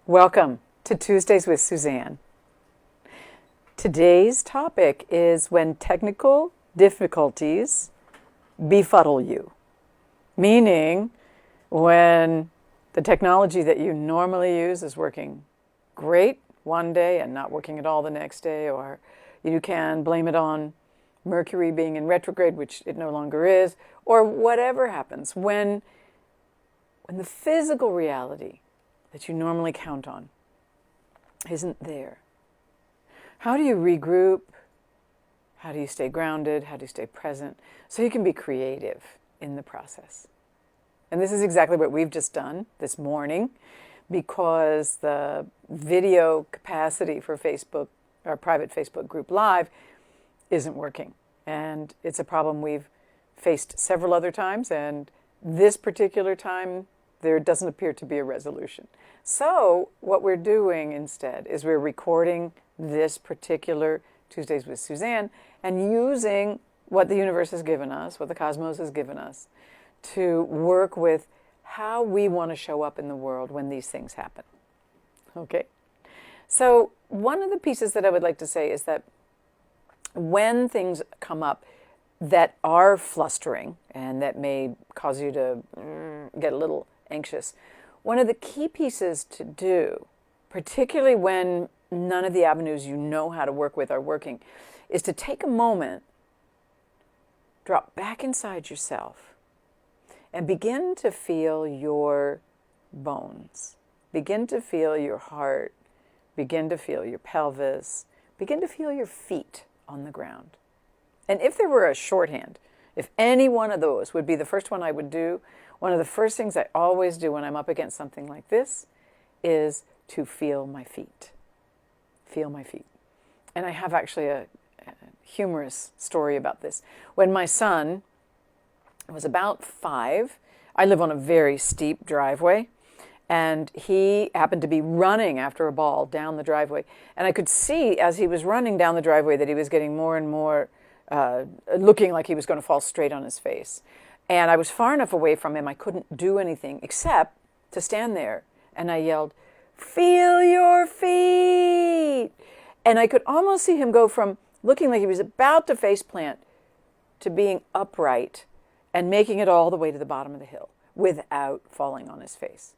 Welcome to Tuesdays with Suzanne. Today's topic is when technical difficulties befuddle you, meaning when the technology that you normally use is working great one day and not working at all the next day, or you can blame it on Mercury being in retrograde, which it no longer is, or whatever happens when the physical reality that you normally count on isn't there. How do you regroup? How do you stay grounded? How do you stay present? So you can be creative in the process. And this is exactly what we've just done this morning, because the video capacity for Facebook, our private Facebook group live, isn't working. And it's a problem we've faced several other times, and this particular time there doesn't appear to be a resolution. So what we're doing instead is we're recording this particular Tuesdays with Suzanne and using what the universe has given us, what the cosmos has given us, to work with how we want to show up in the world when these things happen. Okay? So one of the pieces that I would like to say is that when things come up that are flustering and that may cause you to get a little anxious, one of the key pieces to do, particularly when none of the avenues you know how to work with are working, is to take a moment, drop back inside yourself, and begin to feel your bones. Begin to feel your heart. Begin to feel your pelvis. Begin to feel your feet on the ground. And if there were a shorthand, if any one of those would be the first one I would do, one of the first things I always do when I'm up against something like this is to feel my feet. Feel my feet. And I have actually a humorous story about this. When my son was about 5, I live on a very steep driveway, and he happened to be running after a ball down the driveway. And I could see as he was running down the driveway that he was getting more and more looking like he was going to fall straight on his face. And I was far enough away from him, I couldn't do anything except to stand there. And I yelled, "Feel your feet!" And I could almost see him go from looking like he was about to face plant to being upright and making it all the way to the bottom of the hill without falling on his face.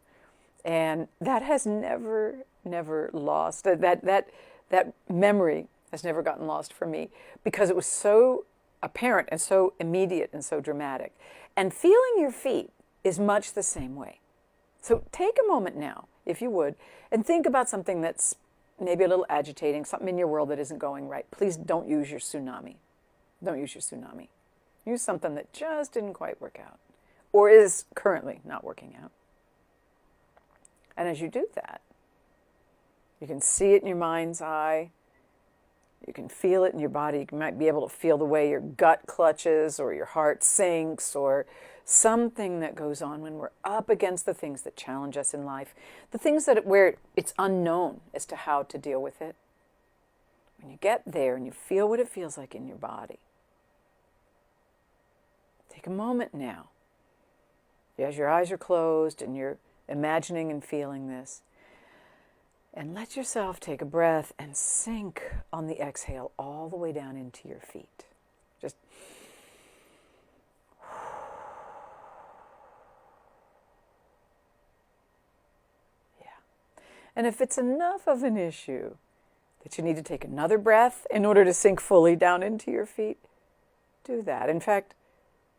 And that has never lost, that memory has never gotten lost for me, because it was so apparent and so immediate and so dramatic. And feeling your feet is much the same way. So take a moment now, if you would, and think about something that's maybe a little agitating, something in your world that isn't going right. Please don't use your tsunami. Don't use your tsunami. Use something that just didn't quite work out, or is currently not working out. And as you do that, you can see it in your mind's eye. You can feel it in your body. You might be able to feel the way your gut clutches or your heart sinks, or something that goes on when we're up against the things that challenge us in life, the things where it's unknown as to how to deal with it. When you get there and you feel what it feels like in your body, take a moment now, as your eyes are closed and you're imagining and feeling this, and let yourself take a breath and sink on the exhale all the way down into your feet. Just yeah. And if it's enough of an issue that you need to take another breath in order to sink fully down into your feet, do that. In fact,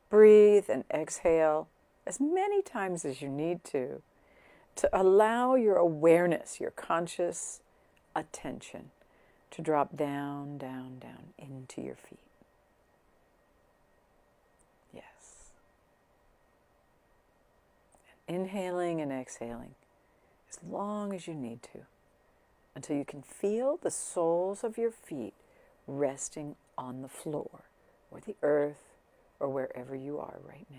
breathe and exhale as many times as you need to allow your awareness, your conscious attention, to drop down, down, down into your feet. Yes. And inhaling and exhaling as long as you need to, until you can feel the soles of your feet resting on the floor or the earth or wherever you are right now.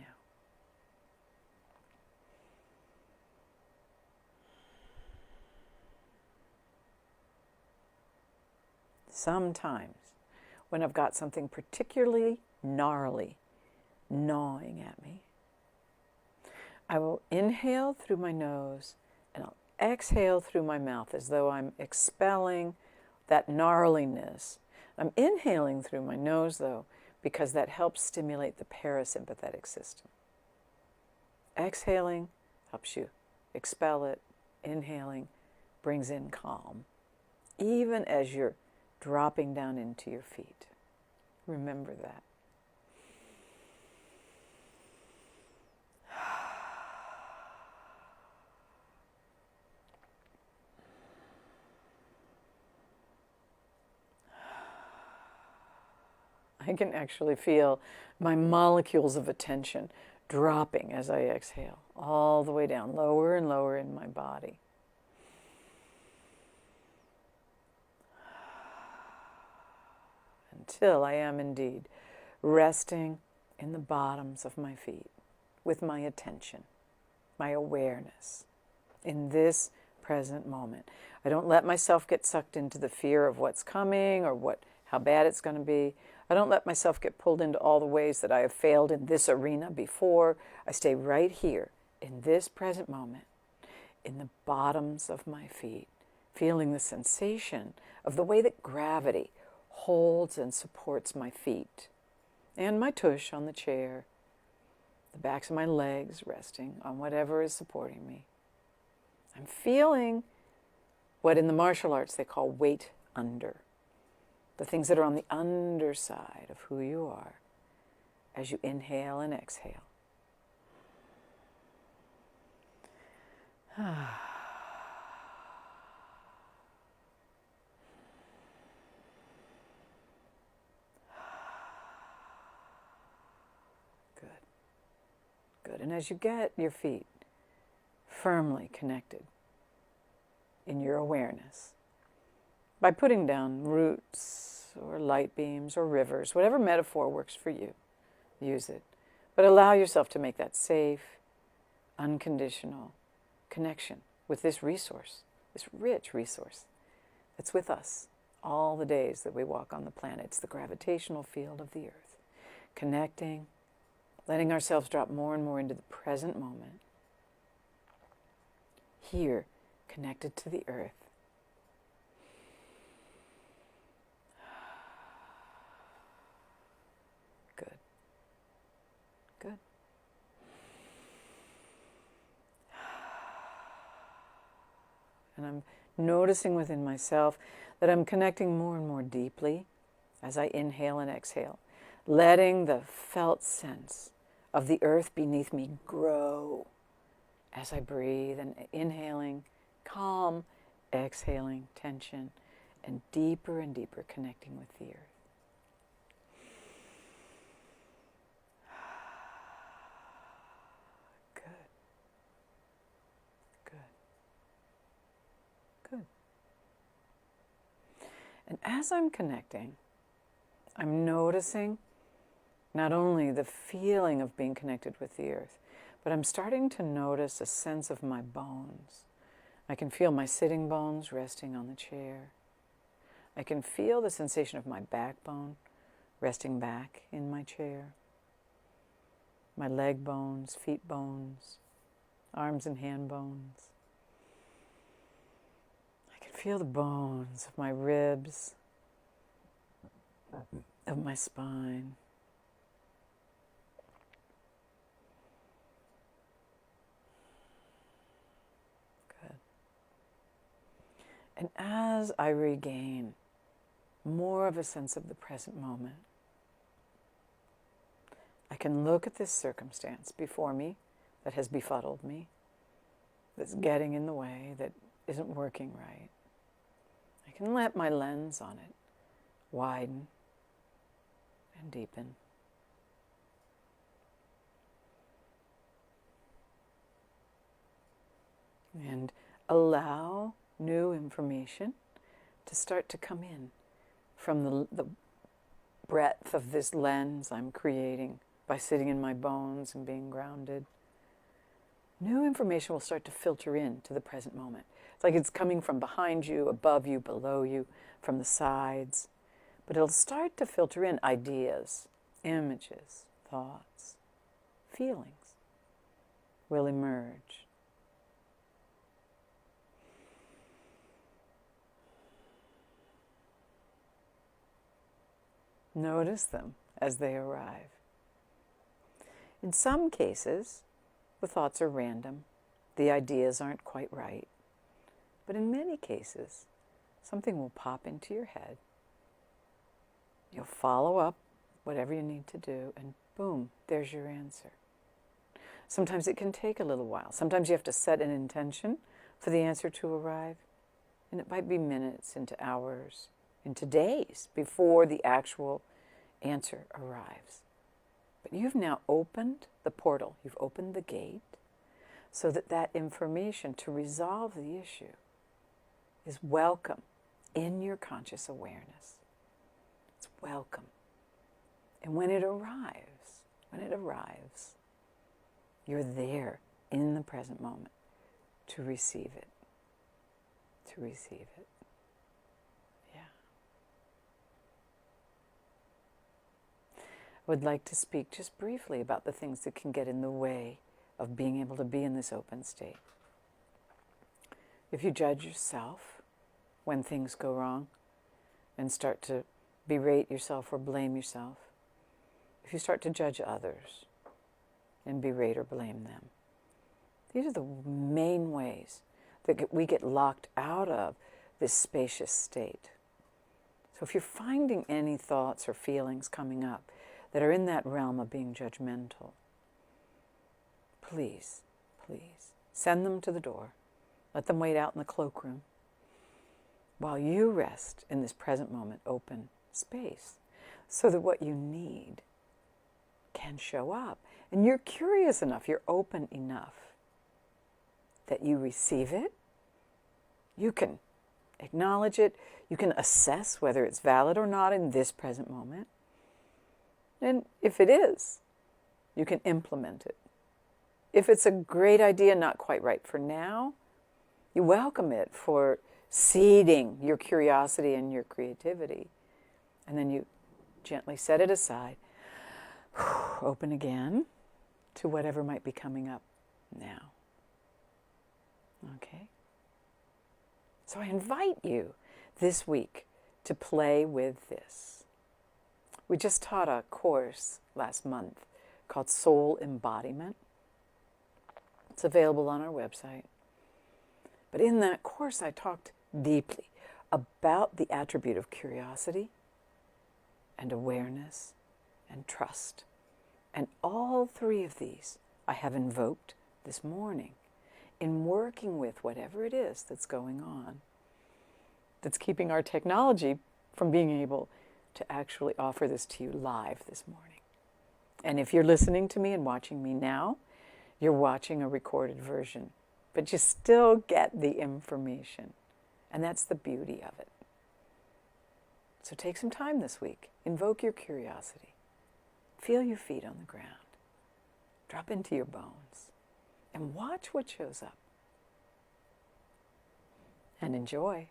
Sometimes, when I've got something particularly gnarly gnawing at me, I will inhale through my nose and I'll exhale through my mouth as though I'm expelling that gnarliness. I'm inhaling through my nose, though, because that helps stimulate the parasympathetic system. Exhaling helps you expel it. Inhaling brings in calm, even as you're dropping down into your feet. Remember that. I can actually feel my molecules of attention dropping as I exhale, all the way down, lower and lower in my body. Until I am indeed resting in the bottoms of my feet with my attention, my awareness in this present moment. I don't let myself get sucked into the fear of what's coming or how bad it's going to be. I don't let myself get pulled into all the ways that I have failed in this arena before. I stay right here in this present moment, in the bottoms of my feet, feeling the sensation of the way that gravity holds and supports my feet and my tush on the chair, the backs of my legs resting on whatever is supporting me. I'm feeling what in the martial arts they call weight under. The things that are on the underside of who you are as you inhale and exhale. Good. Good. And as you get your feet firmly connected in your awareness, by putting down roots or light beams or rivers, whatever metaphor works for you, use it. But allow yourself to make that safe, unconditional connection with this resource, this rich resource that's with us all the days that we walk on the planet. It's the gravitational field of the earth. Connecting, letting ourselves drop more and more into the present moment. Here, connected to the earth. Good. Good. And I'm noticing within myself that I'm connecting more and more deeply as I inhale and exhale, letting the felt sense of the earth beneath me grow as I breathe, and inhaling calm, exhaling tension, and deeper connecting with the earth. Good. Good. Good. And as I'm connecting, I'm noticing not only the feeling of being connected with the earth, but I'm starting to notice a sense of my bones. I can feel my sitting bones resting on the chair. I can feel the sensation of my backbone resting back in my chair. My leg bones, feet bones, arms and hand bones. I can feel the bones of my ribs, of my spine. Good. And as I regain more of a sense of the present moment, I can look at this circumstance before me that has befuddled me, that's getting in the way, that isn't working right. I can let my lens on it widen and deepen. And allow new information to start to come in from the breadth of this lens I'm creating by sitting in my bones and being grounded. New information will start to filter in to the present moment. It's like it's coming from behind you, above you, below you, from the sides. But it'll start to filter in ideas, images, thoughts, feelings will emerge. Notice them as they arrive. In some cases, the thoughts are random. The ideas aren't quite right. But in many cases, something will pop into your head. You'll follow up whatever you need to do, and boom, there's your answer. Sometimes it can take a little while. Sometimes you have to set an intention for the answer to arrive, and it might be minutes into hours, into days before the actual answer arrives. But you've now opened the portal, you've opened the gate, so that that information to resolve the issue is welcome in your conscious awareness. It's welcome. And when it arrives, you're there in the present moment to receive it. To receive it. Yeah. I would like to speak just briefly about the things that can get in the way of being able to be in this open state. If you judge yourself when things go wrong and start to berate yourself or blame yourself, if you start to judge others and berate or blame them, these are the main ways that we get locked out of this spacious state. So if you're finding any thoughts or feelings coming up that are in that realm of being judgmental, please, please, send them to the door. Let them wait out in the cloakroom while you rest in this present moment, open space, so that what you need can show up. And you're curious enough, you're open enough that you receive it. You can acknowledge it. You can assess whether it's valid or not in this present moment. And if it is, you can implement it. If it's a great idea, not quite right for now, you welcome it for seeding your curiosity and your creativity. And then you gently set it aside. Open again to whatever might be coming up now. Okay? So I invite you this week to play with this. We just taught a course last month called Soul Embodiment. It's available on our website. But in that course, I talked deeply about the attribute of curiosity and awareness and trust. And all three of these I have invoked this morning in working with whatever it is that's going on, that's keeping our technology from being able to actually offer this to you live this morning. And if you're listening to me and watching me now, you're watching a recorded version, but you still get the information. And that's the beauty of it. So take some time this week. Invoke your curiosity. Feel your feet on the ground. Drop into your bones. And watch what shows up. And enjoy.